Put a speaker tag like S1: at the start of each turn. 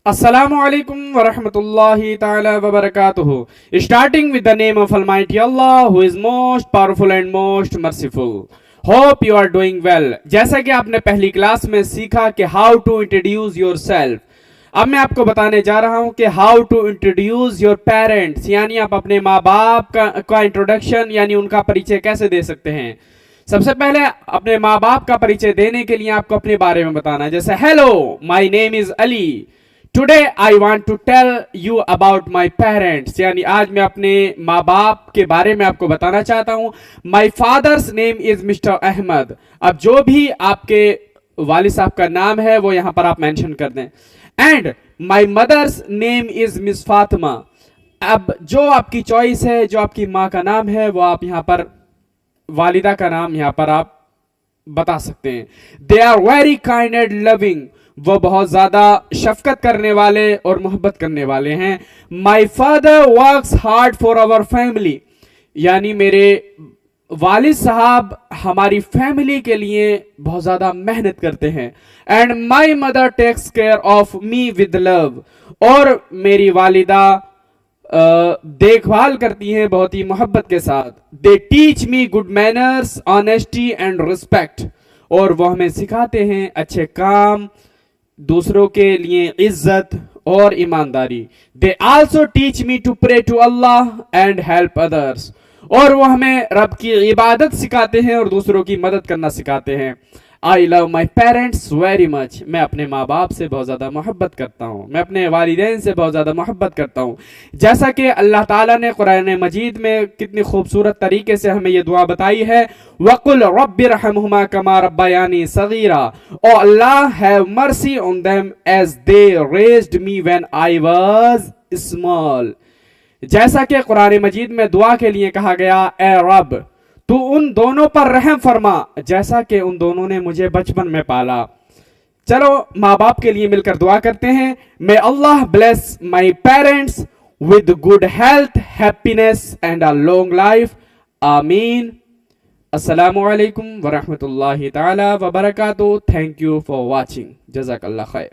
S1: Assalamu alaikum wa rahmatullahi ta'ala wa barakatuhu. Starting with the name of Almighty Allah, who is most powerful and most merciful. Hope you are doing well. जैसा कि आपने पहली class में सीखा कि how to introduce yourself, अब मैं आपको बताने जा रहा हूं कि how to introduce your parents, यानी आप अपने माँ बाप का इंट्रोडक्शन यानी उनका परिचय कैसे दे सकते हैं। सबसे पहले अपने माँ बाप का परिचय देने के लिए आपको अपने बारे में बताना है। जैसे hello, my name is Ali, today I want to tell you about my parents, यानी आज मैं अपने माँ बाप के बारे में आपको बताना चाहता हूँ। My father's name is mister Ahmad, अब जो भी आपके वालिद साहब का नाम है वो यहाँ पर आप मेंशन कर दें। And my mother's name is miss Fatima, अब जो आपकी चॉइस है, जो आपकी माँ का नाम है वो आप यहाँ पर वालिदा का नाम यहाँ पर आप बता सकते हैं। They are very kind and loving, वो बहुत ज्यादा शफकत करने वाले और मोहब्बत करने वाले हैं। My father works hard for our family, यानी मेरे वालिद साहब हमारी फैमिली के लिए बहुत ज्यादा मेहनत करते हैं। And my mother takes care of me with love, और मेरी वालिदा देखभाल करती हैं बहुत ही मोहब्बत के साथ। They teach me good manners, honesty and respect, और वो हमें सिखाते हैं अच्छे काम, दूसरों के लिए इज्जत और ईमानदारी। They also teach me to pray to Allah and help others, और वो हमें रब की इबादत सिखाते हैं और दूसरों की मदद करना सिखाते हैं। I love my parents very much, मैं अपने माँ बाप से बहुत ज़्यादा मोहब्बत करता हूँ, मैं अपने वालिदैन से बहुत ज़्यादा मोहब्बत करता हूँ। जैसा कि अल्लाह ताला ने कुरान मजीद में कितनी खूबसूरत तरीके से हमें ये दुआ बताई है, वकुल रब्बिरहमहुमा कमा रब्बयानी सगीरा, O Allah have mercy on them as they raised me when I was small. जैसा कि कुरान मजीद में दुआ के लिए कहा गया, ए रब तू उन दोनों पर रहम फरमा जैसा कि उन दोनों ने मुझे बचपन में पाला। चलो माँ बाप के लिए मिलकर दुआ करते हैं। May Allah bless my parents with good health, happiness and a long life, आमीन। अस्सलामु अलैकुम व रहमतुल्लाहि ताला व बरकातुहू। थैंक यू फॉर वॉचिंग, जज़ाकल्लाह खैर।